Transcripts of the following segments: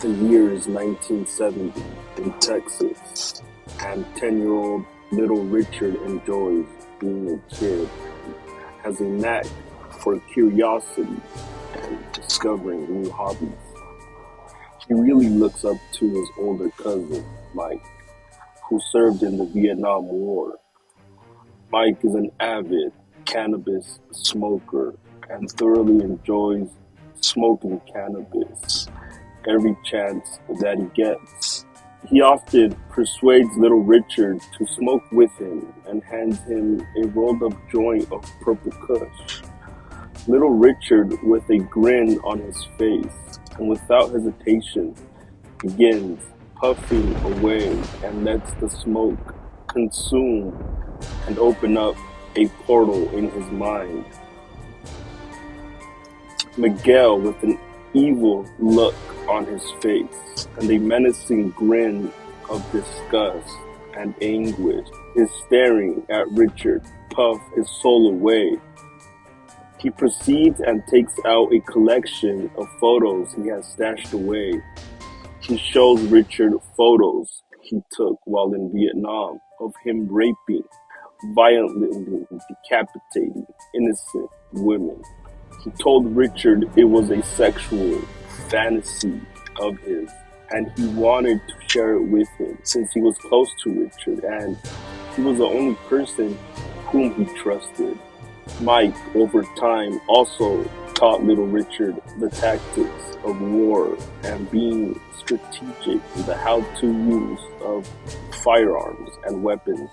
The year is 1970 in Texas, and 10-year-old little Richard enjoys being a kid, has a knack for curiosity and discovering new hobbies. He really looks up to his older cousin, Mike, who served in the Vietnam War. Mike is an avid cannabis smoker and thoroughly enjoys smoking cannabis every chance that he gets. He often persuades little Richard to smoke with him and hands him a rolled up joint of purple kush. Little Richard, with a grin on his face and without hesitation, begins puffing away and lets the smoke consume and open up a portal in his mind. Miguel, with an evil look on his face and a menacing grin of disgust and anguish, is staring at Richard puff his soul away. He proceeds and takes out a collection of photos he has stashed away. He shows Richard photos he took while in Vietnam of him raping, violently decapitating innocent women. He told Richard it was a sexual fantasy of his, and he wanted to share it with him since he was close to Richard and he was the only person whom he trusted. Mike, over time, also taught little Richard the tactics of war and being strategic in the how-to use of firearms and weapons.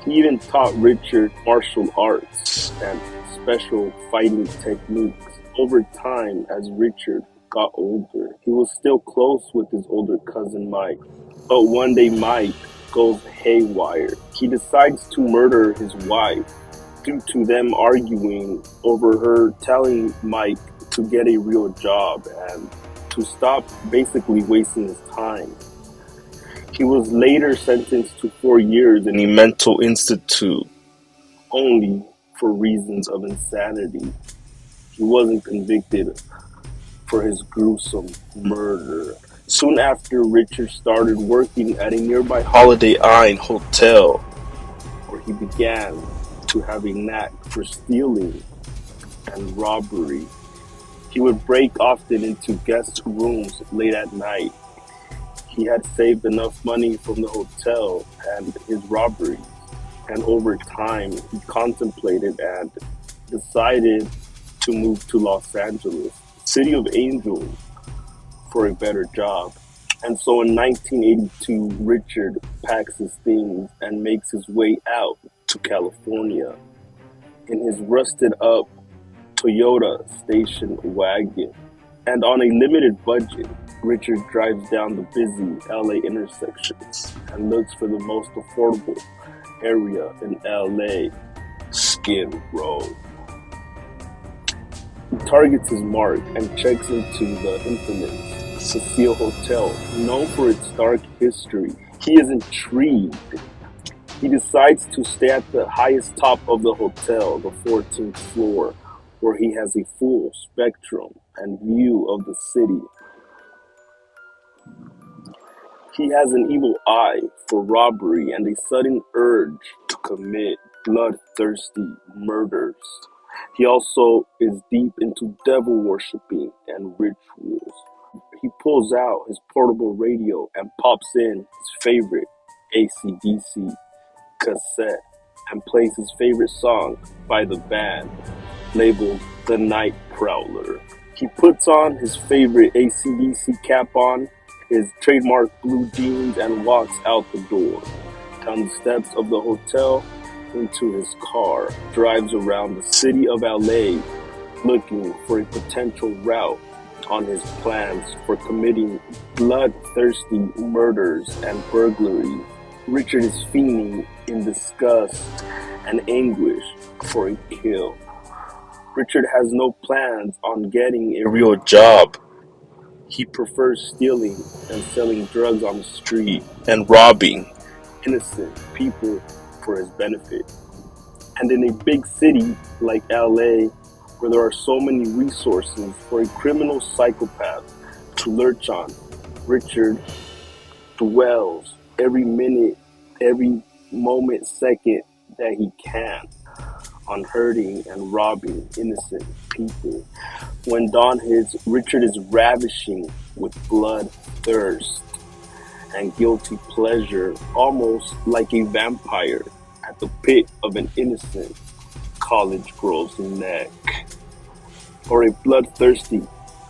He even taught Richard martial arts and special fighting techniques. Over time, as Richard got older, he was still close with his older cousin Mike. But one day Mike goes haywire. He decides to murder his wife due to them arguing over her telling Mike to get a real job and to stop basically wasting his time. He was later sentenced to 4 years in a mental institute, only for reasons of insanity. He wasn't convicted for his gruesome murder. Soon after, Richard started working at a nearby Holiday Inn hotel, where he began to have a knack for stealing and robbery. He would break often into guest rooms late at night. He had saved enough money from the hotel and his robberies, and over time he contemplated and decided to move to Los Angeles, City of Angels, for a better job. And so in 1982, Richard packs his things and makes his way out to California in his rusted up Toyota station wagon. And on a limited budget, Richard drives down the busy LA intersections and looks for the most affordable area in LA, Skid Row. He targets his mark and checks into the infamous Cecil Hotel, known for its dark history. He is intrigued. He decides to stay at the highest top of the hotel, the 14th floor, where he has a full spectrum and view of the city. He has an evil eye for robbery and a sudden urge to commit bloodthirsty murders. He also is deep into devil worshipping and rituals. He pulls out his portable radio and pops in his favorite AC/DC cassette and plays his favorite song by the band, labeled The Night Prowler. He puts on his favorite AC/DC cap on, his trademark blue jeans, and walks out the door, down the steps of the hotel, into his car, drives around the city of LA looking for a potential route on his plans for committing bloodthirsty murders and burglaries. Richard is fiending in disgust and anguish for a kill. Richard has no plans on getting a real job. He prefers stealing and selling drugs on the street and robbing innocent people for his benefit. And in a big city like LA, where there are so many resources for a criminal psychopath to lurch on. Richard dwells every minute, every moment, second that he can on hurting and robbing innocent people. When dawn hits, Richard is ravishing with blood thirst and guilty pleasure, almost like a vampire at the pit of an innocent college girl's neck, or a bloodthirsty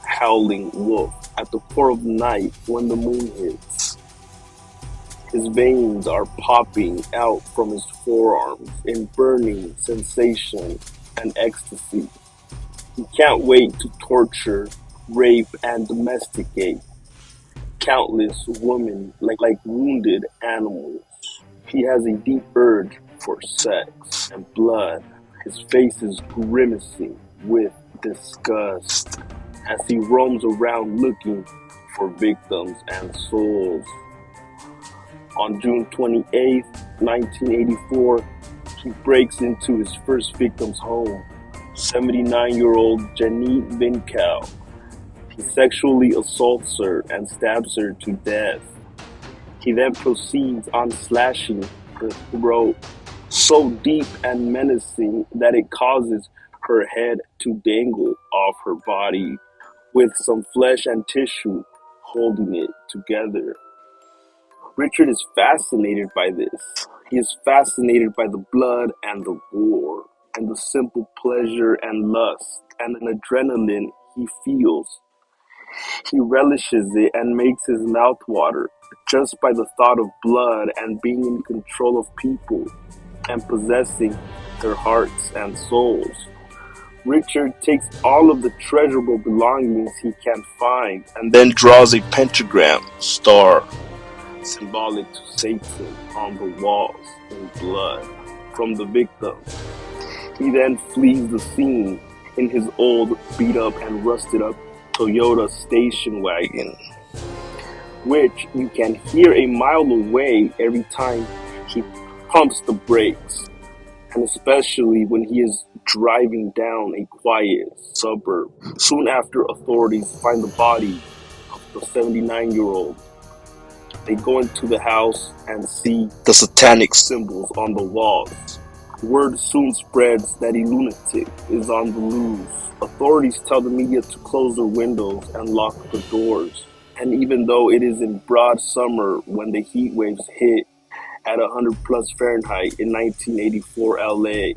howling wolf at the core of night when the moon hits. His veins are popping out from his forearms in burning sensation and ecstasy. He can't wait to torture, rape, and domesticate countless women like wounded animals. He has a deep urge for sex and blood. His face is grimacing with disgust as he roams around looking for victims and souls. On June 28, 1984, he breaks into his first victim's home, 79-year-old Janet Vincow. He sexually assaults her and stabs her to death. He then proceeds on slashing her throat so deep and menacing that it causes her head to dangle off her body, with some flesh and tissue holding it together. Richard is fascinated by this. He is fascinated by the blood and the gore, and the simple pleasure and lust and an adrenaline he feels. He relishes it and makes his mouth water just by the thought of blood and being in control of people and possessing their hearts and souls. Richard takes all of the treasurable belongings he can find and then draws a pentagram star, symbolic to Satan, on the walls in blood from the victim. He then flees the scene in his old, beat up and rusted up Toyota station wagon, which you can hear a mile away every time he pumps the brakes, and especially when he is driving down a quiet suburb. Soon after authorities find the body of the 79-year-old, they go into the house and see the satanic symbols on the walls. Word soon spreads that a lunatic is on the loose. Authorities tell the media to close their windows and lock the doors. And even though it is in broad summer when the heat waves hit at 100 plus Fahrenheit in 1984 LA,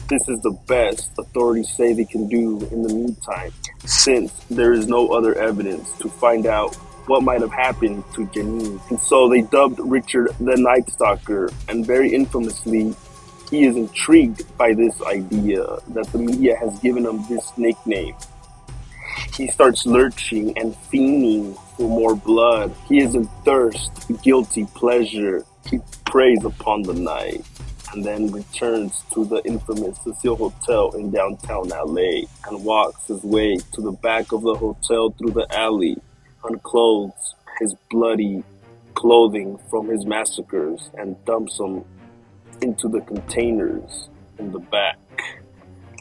this is the best authorities say they can do in the meantime, since there is no other evidence to find out what might have happened to Janine. And so they dubbed Richard the Night Stalker, and very infamously, he is intrigued by this idea that the media has given him this nickname. He starts lurching and fiending for more blood. He is in thirst, guilty pleasure. He preys upon the night and then returns to the infamous Cecil Hotel in downtown LA and walks his way to the back of the hotel through the alley, unclothes his bloody clothing from his massacres and dumps them into the containers in the back,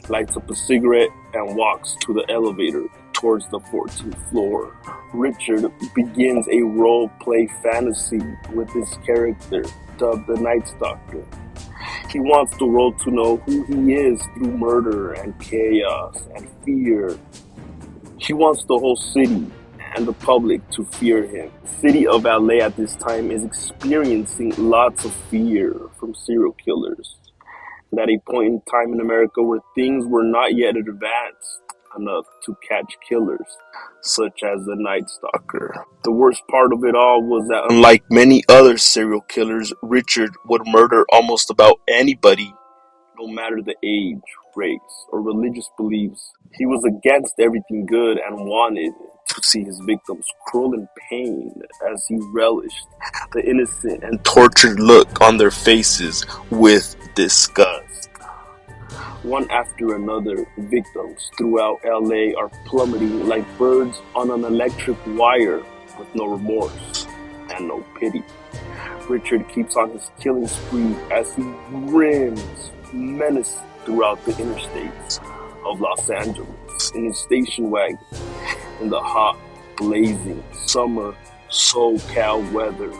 lights up a cigarette and walks to the elevator towards the 14th floor. Richard begins a role-play fantasy with his character, dubbed the Night Stalker. He wants the world to know who he is through murder and chaos and fear. He wants the whole city and the public to fear him. The city of LA at this time is experiencing lots of fear from serial killers. And at a point in time in America where things were not yet advanced enough to catch killers, such as the Night Stalker. The worst part of it all was that, unlike many other serial killers, Richard would murder almost about anybody, no matter the age, race, or religious beliefs. He was against everything good and wanted to see his victims cruel in pain as he relished the innocent and tortured look on their faces with disgust. One after another, victims throughout LA are plummeting like birds on an electric wire with no remorse and no pity. Richard keeps on his killing spree as he grins menace throughout the interstates of Los Angeles in his station wagon in the hot, blazing summer SoCal weather.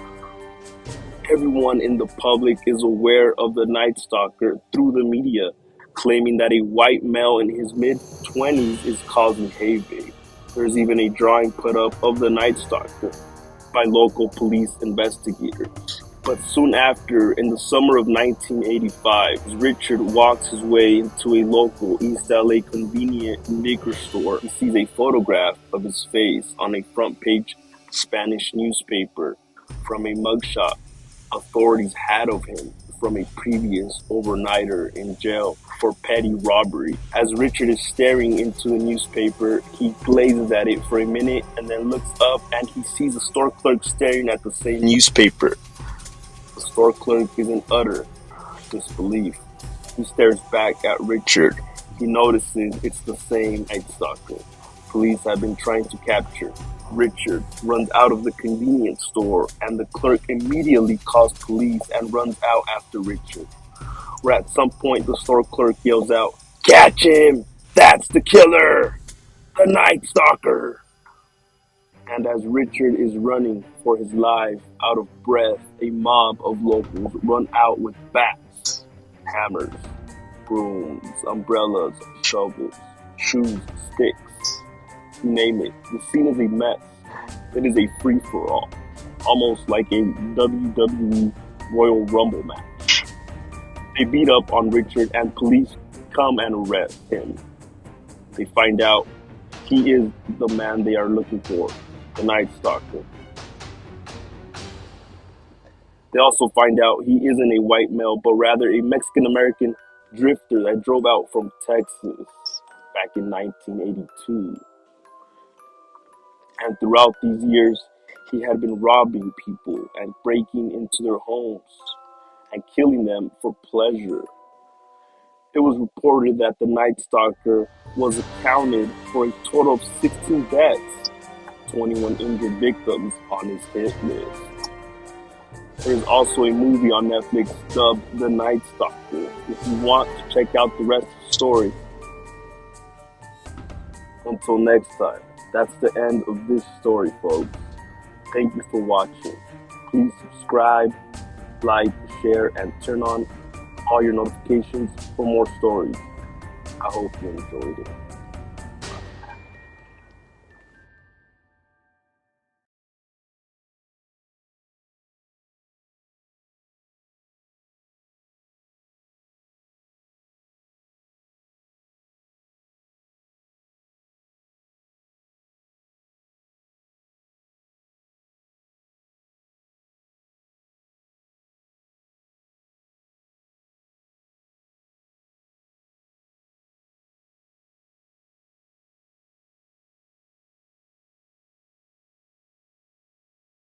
Everyone in the public is aware of the Night Stalker through the media, claiming that a white male in his mid-20s is causing havoc. There's even a drawing put up of the Night Stalker by local police investigators. But soon after, in the summer of 1985, Richard walks his way into a local East LA convenient liquor store. He sees a photograph of his face on a front page Spanish newspaper from a mugshot authorities had of him from a previous overnighter in jail for petty robbery. As Richard is staring into the newspaper, he glazes at it for a minute and then looks up and he sees a store clerk staring at the same newspaper. The store clerk is in utter disbelief. He stares back at Richard. He notices it's the same Night Stalker police have been trying to capture. Richard runs out of the convenience store and the clerk immediately calls police and runs out after Richard. Where at some point the store clerk yells out, "Catch him! That's the killer! The Night Stalker!" And as Richard is running for his life, out of breath, a mob of locals run out with bats, hammers, brooms, umbrellas, shovels, shoes, sticks. You name it. The scene is a mess. It is a free-for-all, almost like a WWE Royal Rumble match. They beat up on Richard and police come and arrest him. They find out he is the man they are looking for, the Night Stalker. They also find out he isn't a white male, but rather a Mexican-American drifter that drove out from Texas back in 1982. And throughout these years, he had been robbing people and breaking into their homes and killing them for pleasure. It was reported that the Night Stalker was accounted for a total of 16 deaths, 21 injured victims on his hit list. There is also a movie on Netflix dubbed The Night Stalker, if you want to check out the rest of the story. Until next time, that's the end of this story, folks. Thank you for watching. Please subscribe, like, share, and turn on all your notifications for more stories. I hope you enjoyed it.